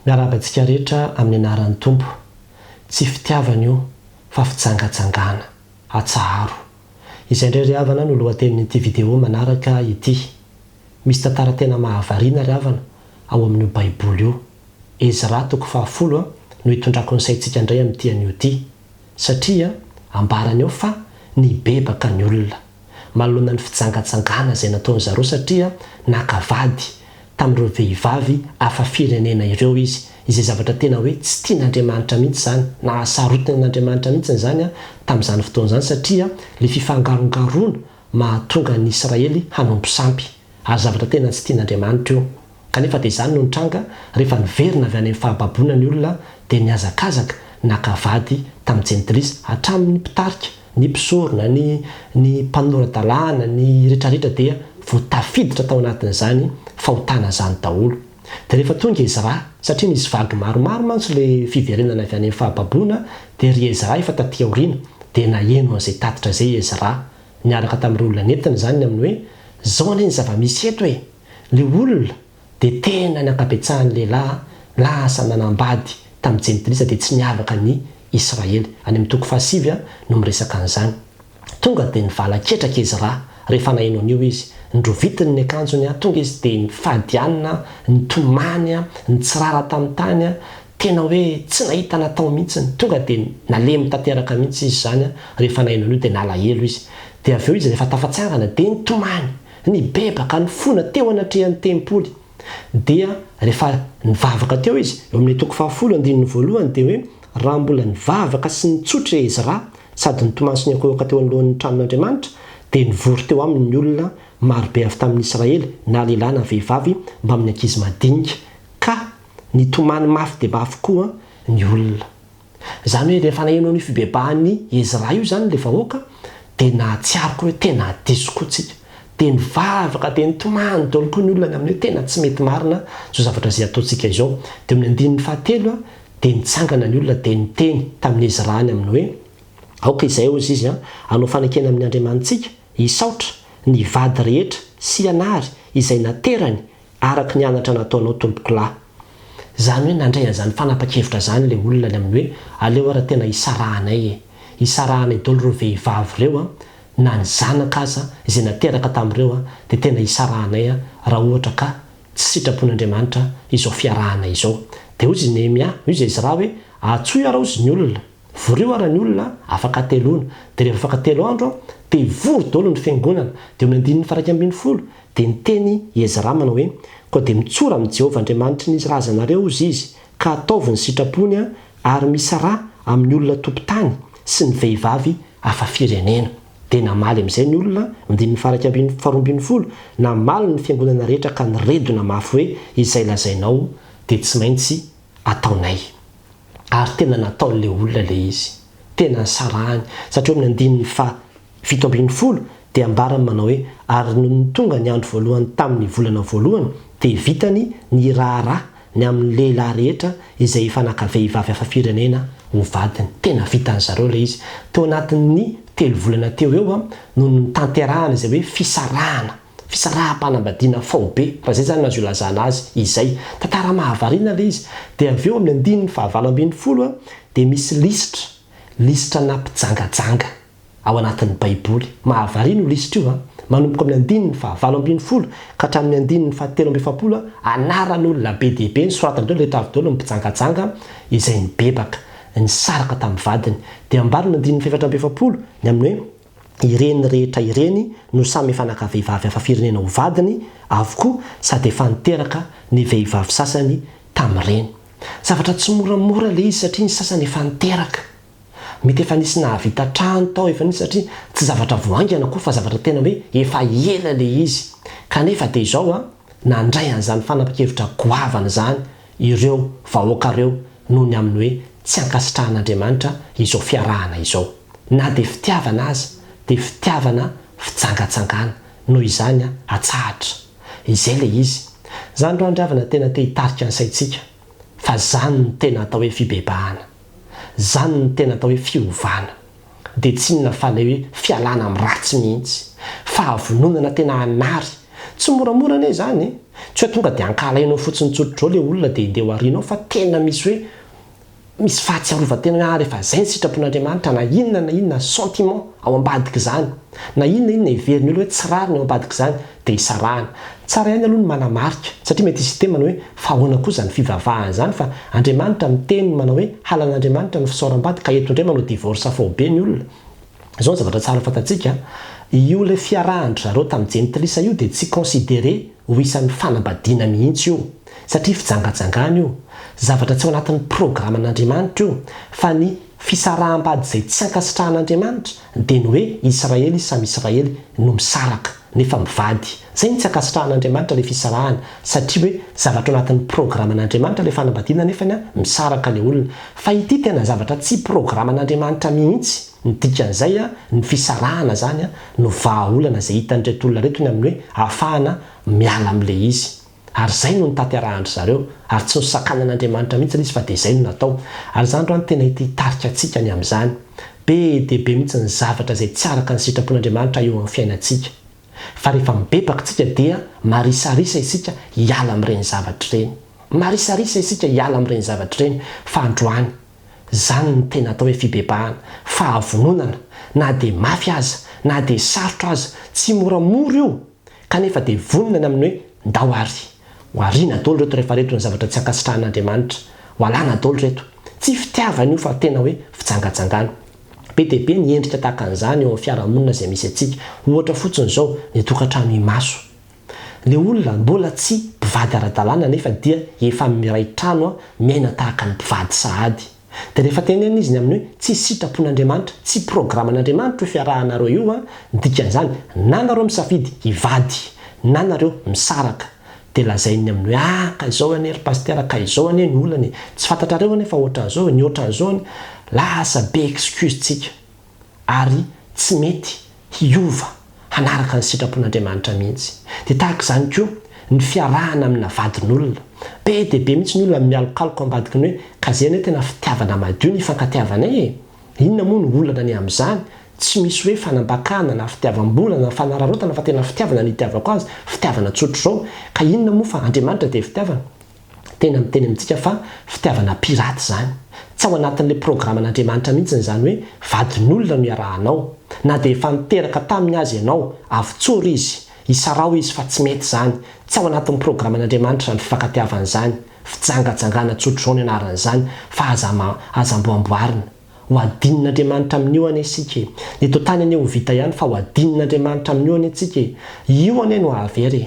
miarabantsika rehetra amin'ny anaran'ny tompo tsy fitiavana io fa fitsangatsangana atsaharo izay indray ry havana no lohatenin'ity video manaraka ity. Misy tantara tena mahavariana ry havana ao amin'io baiboly io. Ezra 10 no hitondrako ny saintsika indray amin'ity an'io ity satria ambarany ao fa nibebaka ny olona manoloana ny fitsangatsangana izay nataony zareo satria nakavady tamin'ireo vehivavy hafa firenena ireo izy. Izay zavatra tena hoe tsy tian'Andriamanitra mihitsy zany na hasarotiny n'Andriamanitra mihitsy zany tamin'izany fotoana izany satria le fifangarongaroana mahatonga ny Israely hanompo sampy ary zavatra tena tsy tian'Andriamanitra io. Kanefa dia izany no nitranga rehefa niverina avy any amin'ny fahababoana ny olona dia niazakazaka nakavady tamin'ny jentrisy hatramin'ny mpitarika, ny mpisorona, ny mpanorandalàna, ny rehetrarehetra dia voatafiditra tao anatin'izany fahotana zany daholo. Dia rehefa tonga Ezra, satria nisy vagy maromaro mantsy le fiverenana avy any amin'ny fahababoana, dia ry Ezra efa taty aoriana dia naheno an'izay tatitra izay Ezra niaraka tamin'ireo olona nentina zany amin'ny hoe zao anie ny zava-misy eto e, le olona dia tena ny ankabetsahan'ny lehilahy lasa nanambady tamin'ny jentilisa dia tsy niavaka ny Israely. Any amin'ny 7 no miresaka an'izany. Tonga dia nivalaketraka Ezra rehefa naheno an'io izy. Ndrovitiny ny akanjony tonga izy dia nifadianina, nitomany, nitsirara tamin'ny tany tena hoe tsy nahita natao mihitsy. Tonga dia nalemy tanteraka mihitsy izy zany rehefa naheno an'io dia nalahelo izy. Dia avy eo izy rehefa tafatsangana dia nitomany, nibebaka, nifona teo anatrehan'ny tempoly. Dia rehefa nivavaka teo izy eo amin'ny 1:1 dia hoe raha mbola nivavaka sy nitsotra Ezra sady nitomany sy niakohoaka teo anolohan'ny tranon'Andriamanitra dia nivory teo aminy ny olona marobe avy tamin'ny Israely na lehilahy na vehivavy mba amin'ny ankizy madinika ka nitomany mafy dia mafy koa ny olona. Izany hoe rehefa naheno an'io fibebahany Ezra io zany le vahoaka dia nahatsiariko hoe tena diso koa tsika. Dia nivavaka dia nitomany daholo koa ny olona amin'ny hoe tena tsy mety marina zao zavatra izay ataontsika izao. Dia amin'ny 9 dia nitsangana ny olona dia niteny tamin'ny Ezra any amin'ny hoe aoka izay ozy izy anao fanekena amin'ny Andriamanitsika hisaotra ny vady rehetra sy anary izay naterany araka ny anatra nataonao tompoko lahy. Zany hoe nandray an'izany fanapa-kevitra zany le olona ny amin'ny hoe aleo ara tena hisarahanay hisarahanay daholo ireo vehivavy ireo na ny zanaka aza izay nateraka tamin'ireo dia tena hisarahanay raha ohatra ka tsy sitrapon'Andriamanitra izao fiarahanay izao. Dia hoy izy Nehemia, hoy izy Ezra hoe atsoy arao izy ny olona, vorio ara ny olona afaka teloana. Dia rehefa afaka 3 andro dia vory daholo ny fiangonana. Dia amin'ny 1:10 dia niteny Ezra manao hoe koa dia mitsora amin'ny Jehovah Andriamanitra ny razanareo ozy izy ka ataovy ny sitrapony ary misara amin'ny olona tompon-tany sy ny vehivavy hafa firenena. Dia namaly amin'izay ny olona 12 namaly ny fiangonana rehetra ka niredona mafy hoe izay lazainao dia tsy maintsy ataonay. Ary tena nataon'le olona le izy tena nisarahany satria amin'ny 7 dia ambarany manao hoe ary no tonga ny andro voalohany tamin'ny volana voalohany dia vitany ny raharaha ny amin'ny lehilahy rehetra izay efa nakavehivavy hafa firenena ho vadiny. Tena vitany zareo le izy. Teo anatin'ny 3 volana teo eo no nitanterahana izay hoe fisaraham-panambadiana faobe raha zay zany azo ilazana azy izay tantara mahavariana le izy. Dia avy eo amin'ny 9 dia misy lisitra na mpijangajanga ao anatin'ny baiboly. Mahavariana io lisitra io manomboka amin'ny 9 ka hatramin'ny 13 anaran'olona be dia be nisoratana daholo rehetra avy daholo ny mpijangajanga izay nibebaka nisaraka tamin'ny vadiny. Dia ambarina 17 ny amin'ny hoe ireny rehetra ireny no samy efa nakavehivavy hafa firenena ho vadiny avokoa sady efa niteraka ny vehivavy sasany tamin'ireny. Zavatra tsy moramora le izy satria ny sasany efa niteraka. Mety efa nisy nahavita trano tao efa nisy satria tsy zavatra voaingana koa fa zavatra tena hoe efa ela le izy. Kanefa dia izao nandray an'izany fanapa-kevitra goavana zany ireo vahoaka ireo noho ny amin'ny hoe tsy ankasitrahan'Andriamanitra izao fiarahana izao. Na dia fitiavana aza dia fitiavana fitsangatsangana noho izany atsahatra. Izay le izy. Zany ro andravana tena te hitarika ny saintsika fa zany ny tena atao hoe fibebahana. Zany ny tena atao hoe fiovana. Dia tsy inona fa le hoe fialana amin'ny ratsy mihitsy. Fahavononana tena anary. Tsy moramora anie zany tsy hoe tonga dia ankalainao fotsiny tsotrao le olona dia indeo arinao fa tena misy hoe misy fahatsiarovatena hoe rehefa zay ny sitrapon'Andriamanitra na inona sentiment ao ambadika izany na inona iveriny olo hoe tsy rariny ao ambadika izany dia isarahana tsara ihany aloha ny manamarika satria mety isy temana hoe fahoana kosa ny fivavahana izany fa Andriamanitra miteny manao hoe halan'Andriamanitra ny fisaoram-bady ka eto indray manao divorce faobe ny olona izao ny zavatra tsara fantatsika io le fiarahana zareo tamin'ny jentilisa io dia tsy considéré ho isan'ny fanambadiana mihitsy io satria fijangajangana io zavatra tsy ao anatin'ny programan'Andriamanitra io fa ny fisaraham-bady izay tsy ankasitrahan'Andriamanitra dia ny hoe Israely samy Israely no misaraka nefa mivady zay ny tsy ankasitrahan'Andriamanitra le fisarahana satria hoe zavatra ao anatin'ny programan'Andriamanitra le fanambadiana nefa misaraka le olona fa ity tena zavatra tsy programan'Andriamanitra mihitsy ny dikan'izay ny fisarahana zany no vahaolana izay hitan'ireto olona reto ny amin'ny hoe ahafahana miala amin'le izy ary zay no nitanterahandry zareo ary tsy nosakanan'Andriamanitra mihitsy izy fa dia izay no natao ary zany ro any tena hitarika antsika ny amin'izany be dehibe mihitsy ny zavatra izay tsy araka ny sitrapon'Andriamanitra eo amin'ny fiainantsika fa rehefa mibebaka tsika dia marisarisa isika hiala amin'ireny zavatra ireny marisarisa isika hiala amin'ireny zavatra ireny fa androany zany ny tena atao hoe fibebahana fahavononana na dia mafy aza na dia sarotra aza tsy moramora io kanefa dia vonona amin'ny hoe ndao ary ho ariana daholo reto rehefa reto ny zavatra tsy ankasitrahan'Andriamanitra ho alana daholo reto tsy fitiavana io fa tena hoe fijangajangana be dehibe ny endrika tahaka an'izany eo amin'ny fiarahamonina izay misy atsika ohatra fotsiny izao ny tokantrano imaso le olona mbola tsy mpivady ara-dalàna nefa dia efa miray trano miaina tahaka ny mpivady sahady dia rehefa tenena izy ny amin'ny hoe tsy sitrapon'Andriamanitra tsy programan'Andriamanitra hoe fiarahanareo io ny dikan'izany na nareo misafidy hivady na nareo misaraka dia lazainy amin'ny hoe ka izao anie ry pastera ka izao anie ny olany tsy fantatrareo anefa ohatran'izao ny ohatran'izao lasa be excuse tsika ary tsy mety hiova hanaraka ny sitrapon'Andriamanitra mihitsy dia tahaka izany koa ny fiarahana amina vadin'olona be dehibe mihitsy ny olona mialokaloka ambadika ny hoe ka zay anie tena fitiavana madio ny fankatiavanay inona moa ny olana ny amin'izany tsy misy hoe fanambakana na fitiavam-bola na fanararotana fa tena fitiavana ny itiavako azy fitiavana tsotro izao ka inona moa fa Andriamanitra dia fitiavana tena miteny amintsika fa fitiavana piraty zany tsy ao anatin'le programan'Andriamanitra mihitsy zany hoe vadin'olona no iarahanao na dia efa niteraka taminy azy ianao avy-tsory izy isarao izy fa tsy mety zany tsy ao anatin'ny programan'Andriamanitra ny fifankatiavana izany fijangajangana tsotro izao ny anaran'izany fa azamboamboarina ho adinon'Andriamanitra amin'io anie isika ny eto tany anie ho vita ihany fa ho adinon'Andriamanitra amin'io anie tsika io anie no avery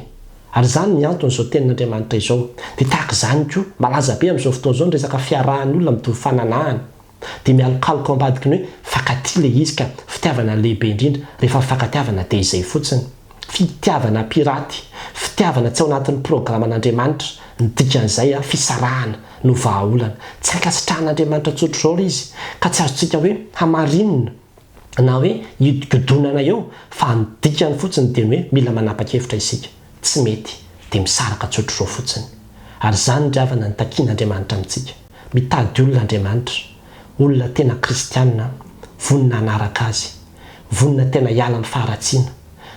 ary zany ny antony izao tenin'Andriamanitra izao dia tahaka izany koa malaza be amin'izao fotoana izao ny resaka fiarahan'olona mitovy fananahana dia mialokaloka ambadika ny hoe fakatia le izy ka fitiavana lehibe indrindra rehefa fifankatiavana dia izay fotsiny fitiavana piraty fitiavana tsy ao anatin'ny programan'Andriamanitra ny dikan'izay fisarahana no vahaolana tsy ankasitrahan'Andriamanitra tsotro izao izy ka tsy azontsika hoe hamarinina na hoe higodonana eo fa ny dikany fotsiny dia ny hoe mila manapa-kevitra isika tsy mety dia misaraka tsotro izao fotsiny ary zany ry havana ny takian'Andriamanitra amintsika mitady olona Andriamanitra olona tena kristianina vonina hanaraka azy vonina tena hiala amin'ny faharatsiana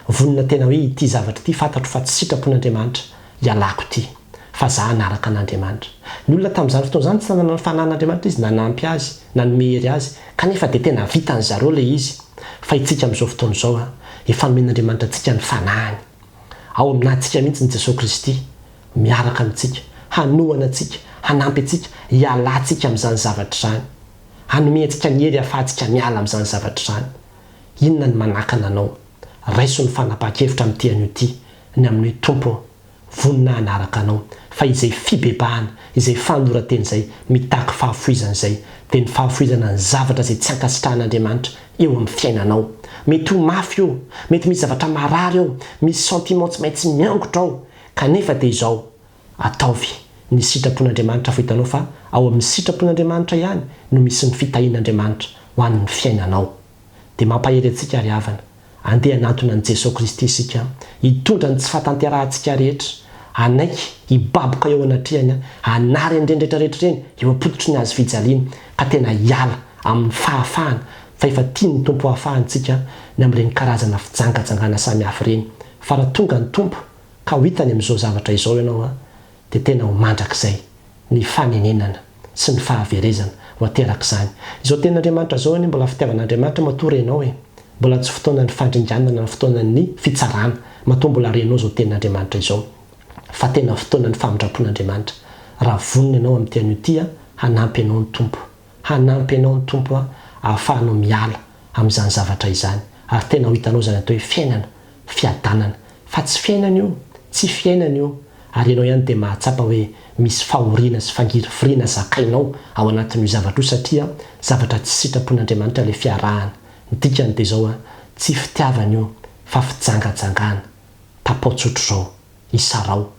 vonina tena hoe ity zavatra ity fantatro fa tsy sitrapon'Andriamanitra hialako ity fa za hanaraka an'Andriamanitra ny olona tamin'izany fotoana izany tsy nanana ny fanahin'Andriamanitra izy nanampy azy na nomehery azy kanefa dia tena vitan'ny zareo le izy fa itsika amin'izao fotoana izao efa nomen'Andriamanitra antsika ny fanahiny ao aminantsika mihitsy ny Jesosy Kristy miaraka amintsika hanohana antsika hanampy antsika hialantsika amin'izany zavatra izany hanome antsika ny hery ahafahantsika miala amin'izany zavatra izany inona ny manakana anao raiso ny fanapahan-kevitra amin'ity anio ity ny amin'ny hoe tompo vonina hanaraka anao fa izay fibebahana izay fanorateny izay mitaky fahafoizana izay dia ny fahafoizana ny zavatra izay tsy ankasitrahan'Andriamanitra eo amin'ny fiainanao mety ho mafy eo mety misy zavatra marary eo misy sentiment tsy maintsy miangotra ao kanefa dia izao ataovy ny sitrapon'Andriamanitra fa hitanao fa ao amin'ny sitrapon'Andriamanitra ihany no misy ny fitahian'Andriamanitra ho an'ny fiainanao dia mampahery antsika ry havana andeha hanantona an'i Jesosy Kristy isika hitondra ny tsy fahatanterahantsika rehetra anaiky hibaboka eo anatrehany hanary andrendrehetra rehetra ireny eo ampoditry ny azy fijaliana ka tena hiala amin'ny fahafahana fa efa tia ny tompo hahafahantsika ny amin'ireny karazana fijangajangana samihafa ireny fa raha tonga ny tompo ka ho hitany amin'izao zavatra izao ianao a dia tena ho mandrakizay ny fanenenana sy ny fahaverezana ho aterak'izany. Izao tenin'Andriamanitra zao any mbola fitiavan'Andriamanitra matoa renao mbola tsy fotoana ny fandringanana, ny fotoana ny fitsarana matoa mbola renao zao tenin'Andriamanitra izao, fa tena fotoana ny famindrapon'Andriamanitra. Raha vonona ianao amin'ity an'io ity hanampy ianao ny tompo, hanampy ianao ny tompo ahafahanao miala amin'izany zavatra izany, ary tena ho hitanao zany atao hoe fiainana fiadanana, fa tsy fiainana io, tsy fiainana io, ary ianao ihany dia mahatsapa hoe misy fahoriana sy fangirifiriana zakainao ao anatin'io zavatra io, satria zavatra tsy sitrapon'Andriamanitra ilay fiarahana. Ny dikany dia zao tsy fitiavana io fa fijangajangana, tapaotsotro zao isarao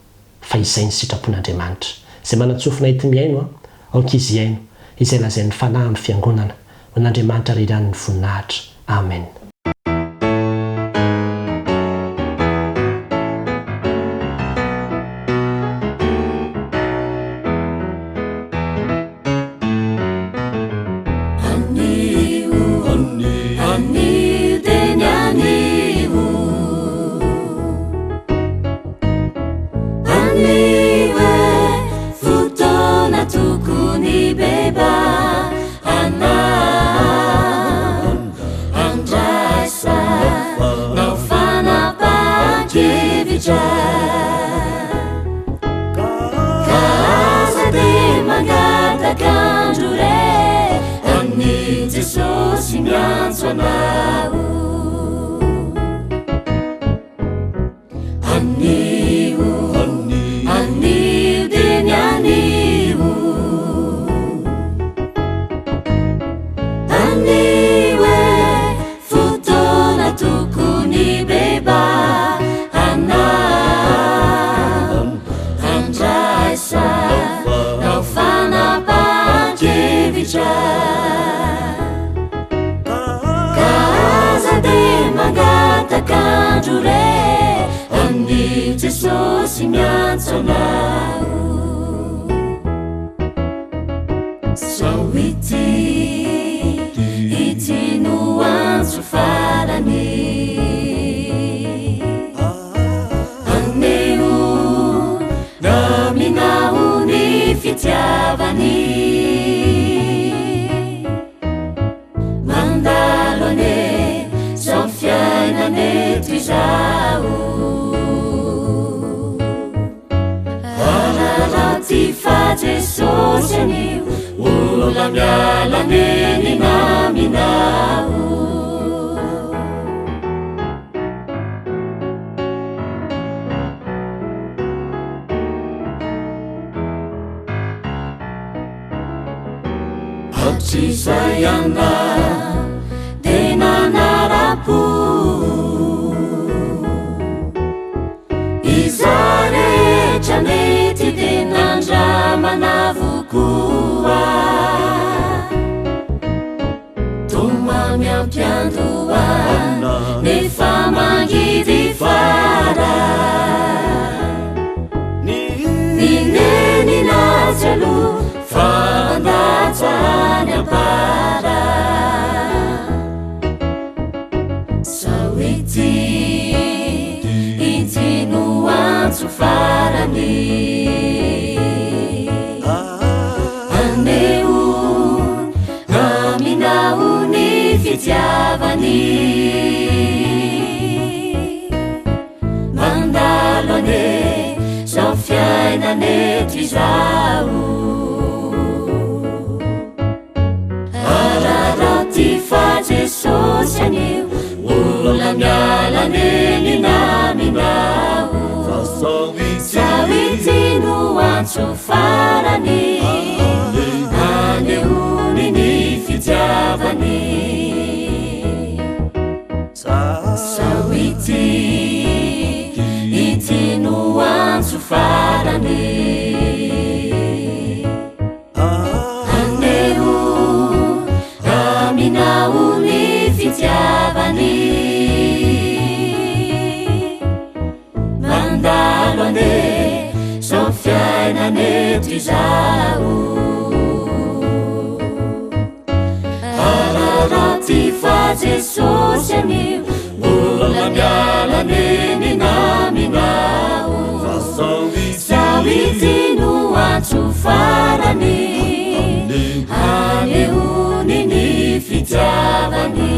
fa izay ny sitrapon'Andriamanitra. Izay manatsofina hety miaino aokizy iaino izay lazain'ny fanahy amin'ny fiangonana ho n'Andriamanitra riran'ny voninahitra. Amen. Jesús, mi, la miala, ni, na, mi, na, farany anehoany ny fitiavany